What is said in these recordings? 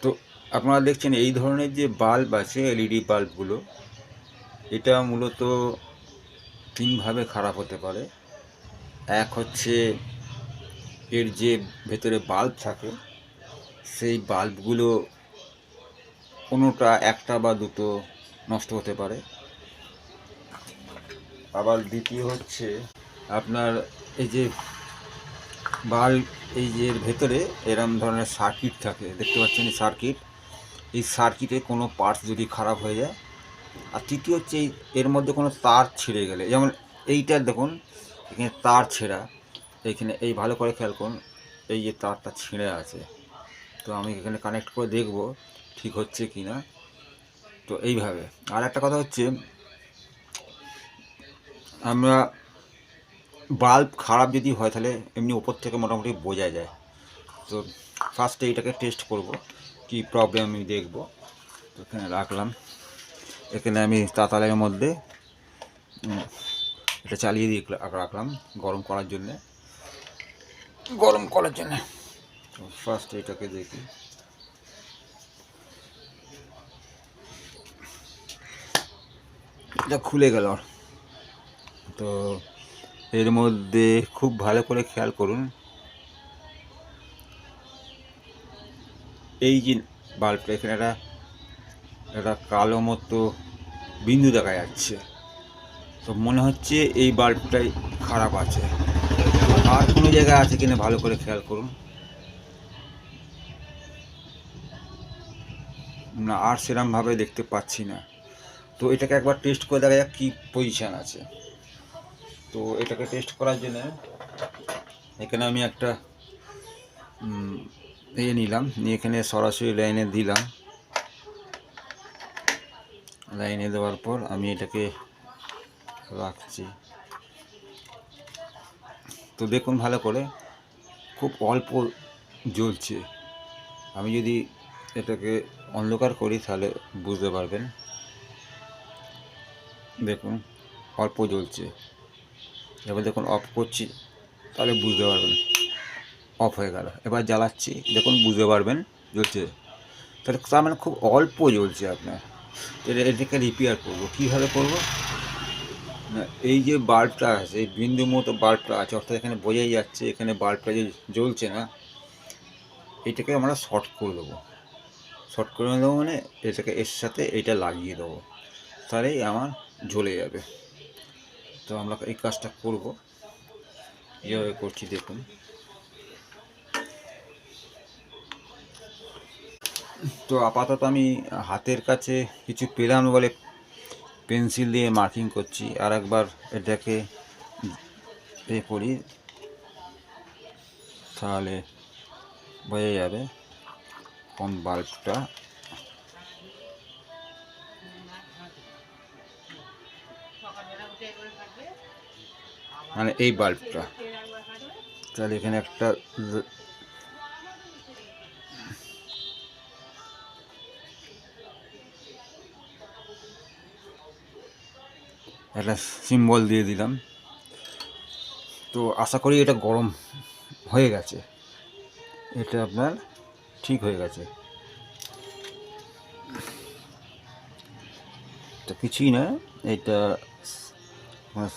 তো আপনারা দেখছেন এই ধরনের যে বাল্ব আছে এলইডি বাল্বগুলো, এটা মূলত তিনভাবে খারাপ হতে পারে। এক হচ্ছে এর যে ভেতরে বাল্ব থাকে সেই বাল্বগুলো কোনোটা একটা বা দুটো নষ্ট হতে পারে। আবার দ্বিতীয় হচ্ছে আপনার এই যে বাল্ব, এই যে এর ভেতরে এরম ধরনের সার্কিট থাকে, দেখতে পাচ্ছেন এই সার্কিট, এই সার্কিটে কোনো পার্টস যদি খারাপ হয়ে যায়। আর তৃতীয় হচ্ছে এর মধ্যে কোনো তার ছিঁড়ে গেলে, যেমন এইটার দেখুন এখানে তার ছেঁড়া, এইখানে এই ভালো করে খেয়াল করুন, এই যে তারটা ছিঁড়ে আছে। তো আমি এখানে কানেক্ট করে দেখব ঠিক হচ্ছে কি না। তো এইভাবে। আর একটা কথা হচ্ছে, আমরা বাল্ব খারাপ যদি হয় তাহলে এমনি ওপর থেকে মোটামুটি বোঝা যায়। তো ফার্স্টে এটাকে টেস্ট করব, কি প্রবলেম আমি দেখব। তো এখানে রাখলাম, এখানে আমি তাতালের মধ্যে এটা চালিয়ে দিয়ে রাখলাম গরম করার জন্যে। তো ফার্স্ট এটাকে দেখি, এটা খুলে গেল। তো এর মধ্যে খুব ভালো করে খেয়াল করুন, এই যে বাল্বটা এখানে একটা কালো মতো বিন্দু দেখা যাচ্ছে। তো মনে হচ্ছে এই বাল্বটাই খারাপ আছে। আর কোনো জায়গায় আছে কিনা ভালো করে খেয়াল করুন। না, আর সেরকমভাবে দেখতে পাচ্ছি না। তো এটাকে একবার টেস্ট করে দেখা যাক কী পজিশান আছে। তো এটাকে টেস্ট করার জন্য এখানে আমি একটা নিলাম, নিয়ে এখানে সরাসরি লাইনে দিলাম। লাইনে দেওয়ার পর আমি এটাকে রাখছি। তো দেখুন ভালো করে, খুব অল্প জ্বলছে। আমি যদি এটাকে অন্ধকার করি তাহলে বুঝতে পারবেন। দেখুন অল্প জ্বলছে। এবার দেখুন অফ করছি তাহলে বুঝতে পারবেন, অফ হয়ে গেল। এবার জ্বালাচ্ছি, দেখুন বুঝতে পারবেন জ্বলছে। তাহলে তার মানে খুব অল্প জ্বলছে আপনার। এটাকে রিপেয়ার করবো, কীভাবে করবো না, এই যে বাল্বটা আছে, এই বিন্দু মতো বাল্বটা আছে, অর্থাৎ এখানে বোঝাই যাচ্ছে এখানে বাল্বটা যে জ্বলছে না, এটাকে আমরা শর্ট করে দেবো। শর্ট করে দেবো মানে এটাকে এর সাথে এইটা লাগিয়ে দেবো, তাহলেই আমার জ্বলে যাবে। তো আমরা এই কাজটা করব, কীভাবে করছি দেখুন। তো আপাতত আমি হাতের কাছে কিছু পেলাম বলে পেন্সিল দিয়ে মার্কিং করছি। আর একবার এটাকে করি তাহলে বোঝা যাবে কোন বাল্বটা। মানে এই বাল্বটা, তাহলে এখানে একটা সিম্বল দিয়ে দিলাম। তো আশা করি এটা গরম হয়ে গেছে, এটা আপনার ঠিক হয়ে গেছে। তো কিছুই না, এটা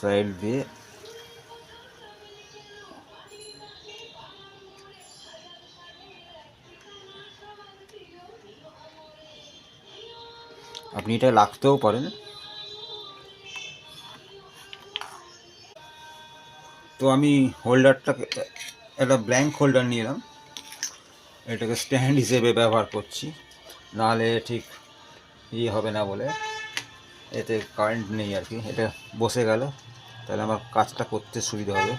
সাইড দিয়ে আপনি এটা রাখতেও পারেন। তো আমি হোল্ডারটাকে একটা ব্ল্যাঙ্ক হোল্ডার নিলাম, এটাকে স্ট্যান্ড হিসেবে ব্যবহার করছি, নাহলে ঠিক ইয়ে হবে না বলে। এতে কারেন্ট নেই আর কি, এটা বসে গেল তাহলে আমার কাজটা করতে সুবিধা হবে।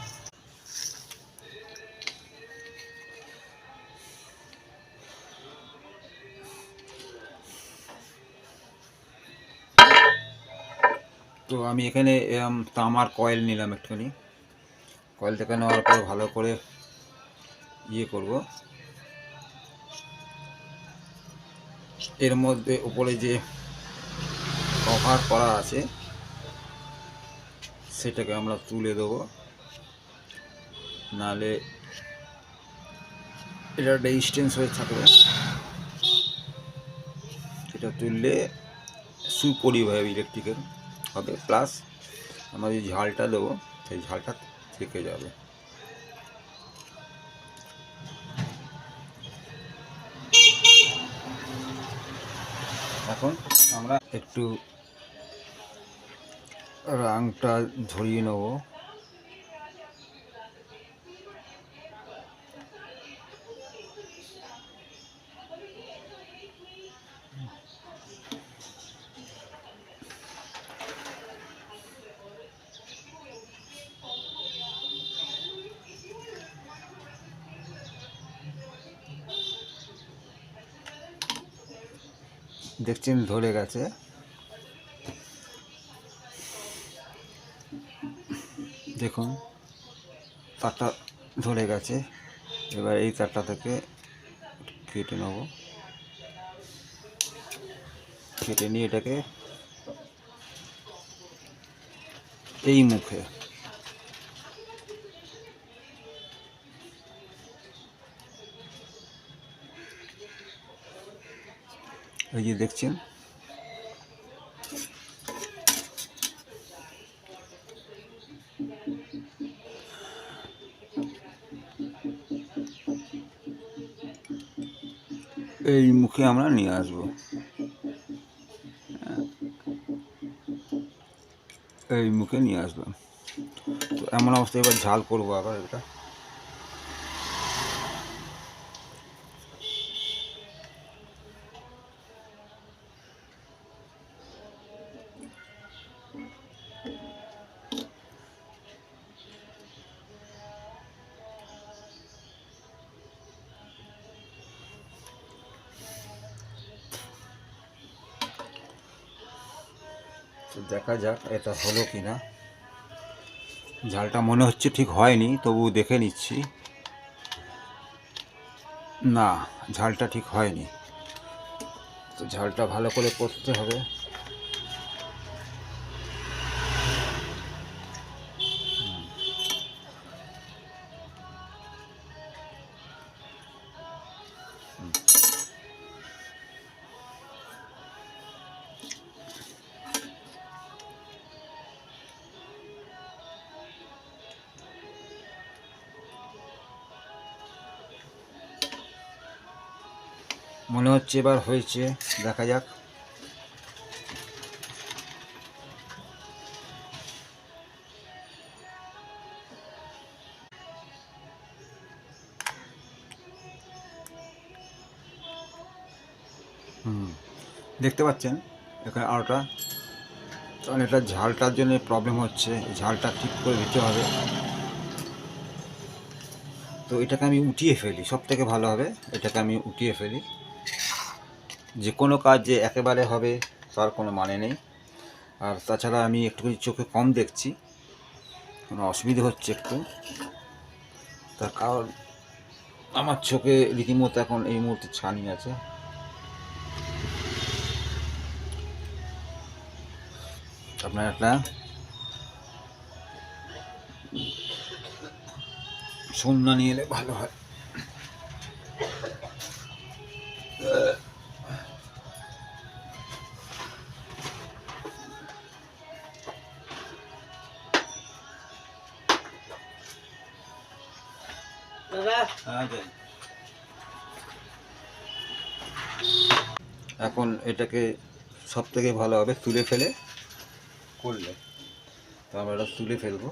তো আমি এখানে তামার কয়েল নিলাম একটুখানি। কয়েলটাকে নেওয়ার পর ভালো করে ইয়ে করব। এর মধ্যে উপরে যে কভার করা আছে সেটাকে আমরা তুলে দেবো, নাহলে এটা রেজিস্ট্যান্স হয়ে থাকবে। এটা তুললে সুপরিভাবে ইলেকট্রিকের হবে, প্লাস আমরা যে ঝালটা দেবো সেই ঝালটা থেকে যাবে। এখন আমরা একটু রাংটা ঝরিয়ে নেব। দেখছেন ধরে গেছে, দেখুন তারটা ধরে গেছে। এবার এই তারটা থেকে কেটে নেব, কেটে নিয়ে এটাকে এই মুখে এই যে দেখছেন এই মুখে আমরা নিয়ে আসবো, এই মুখে নিয়ে আসলাম। তো এমন অবস্থায় এবার ঝাল করবো আবার এটা। তো দেখা যাক এটা হলো কি না। ঝালটা মনে হচ্ছে ঠিক হয়নি, তবু দেখে নিচ্ছি। না, ঝালটা ঠিক হয়নি, তো ঝালটা ভালো করে করতে হবে। মনে হচ্ছে এবার হয়েছে, দেখা যাক। দেখতে পাচ্ছেন এখানে আলোটা, কারণ এটা ঝালটার জন্য প্রবলেম হচ্ছে, ঝালটা ঠিক করে দিতে হবে। তো এটাকে আমি উঠিয়ে ফেলি, সব থেকে ভালো হবে এটাকে আমি উঠিয়ে ফেলি। যে কোনো কাজ যে একেবারে হবে তার কোনো মানে নেই। আর তাছাড়া আমি একটুখানি চোখে কম দেখছি, কোনো অসুবিধা হচ্ছে একটু, তার কারণ আমার চোখে রীতিমতো এখন এই মুহূর্তে ছানি আছে। আপনার একটা সন্ধ্যা নিয়ে এলে ভালো হয়। এখন এটাকে সব থেকে ভালো হবে তুলে ফেলে করলে, তো আমরা এটা তুলে ফেলবো।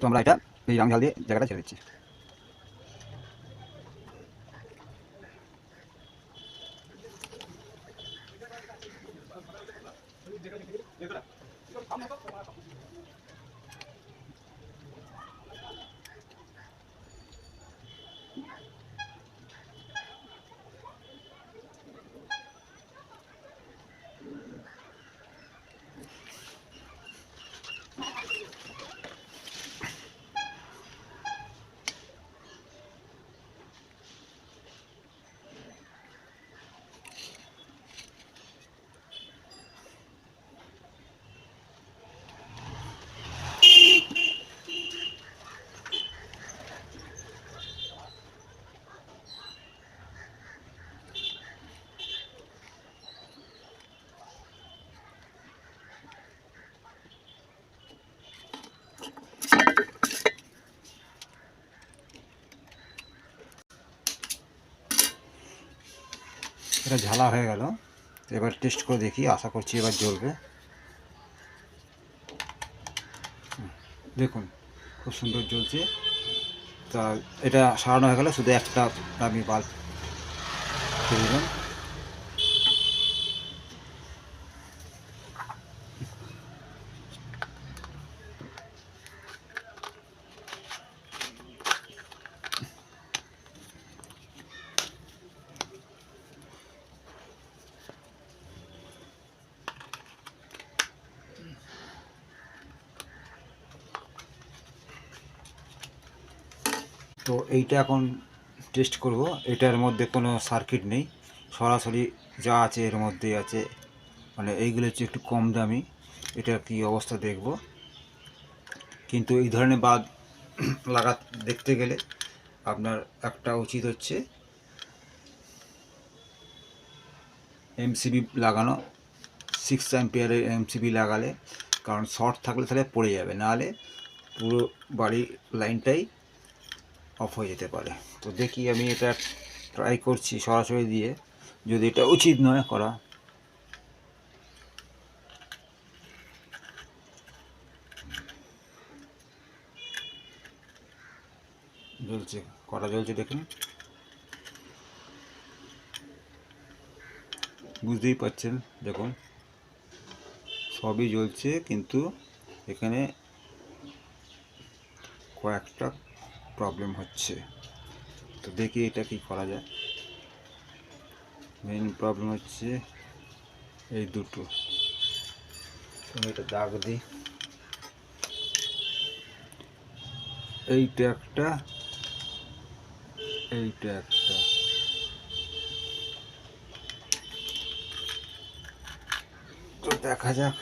তো আমরা এটা এই রাং ঝাল দিয়ে জায়গাটা ছেড়ে দিচ্ছি। এটা ঝালা হয়ে গেল। এবার টেস্ট করে দেখি, আশা করছি এবার জ্বলবে। দেখুন খুব সুন্দর জ্বলছে। তা এটা সারানো হয়ে গেলে শুধু একটা আমি বাল্ব দিলাম। তো এইটা এখন টেস্ট করব। এটার মধ্যে কোনো সার্কিট নেই, সরাসরি যা আছে এর মধ্যেই আছে। মানে এইগুলো হচ্ছে একটু কম দামি, এটার কি অবস্থা দেখব। কিন্তু এই ধরনের বাল্ব দেখতে গেলে আপনার একটা উচিত হচ্ছে এমসিবি লাগানো, 6 অ্যাম্পিয়ারের এমসিবি লাগালে, কারণ শর্ট থাকলে তাহলে পড়ে যাবে, নাহলে পুরো বাড়ির লাইনটাই অফ হয়ে যেতে পারে। তো দেখি আমি এটা ট্রাই করছি সরাসরি দিয়ে, যদি এটা উচিত নয় করা। জ্বলছে, কটা জ্বলছে দেখুন, বুঝতেই পারছেন। দেখুন সবই জ্বলছে, কিন্তু এখানে কয়েকটা প্রবলেম হচ্ছে। তো দেখি এটা কি করা যায়। মেইন প্রবলেম হচ্ছে এই দুটো। আমি এটা দাগ দিই, এইটা একটা, এইটা একটা। তো দেখা যাক।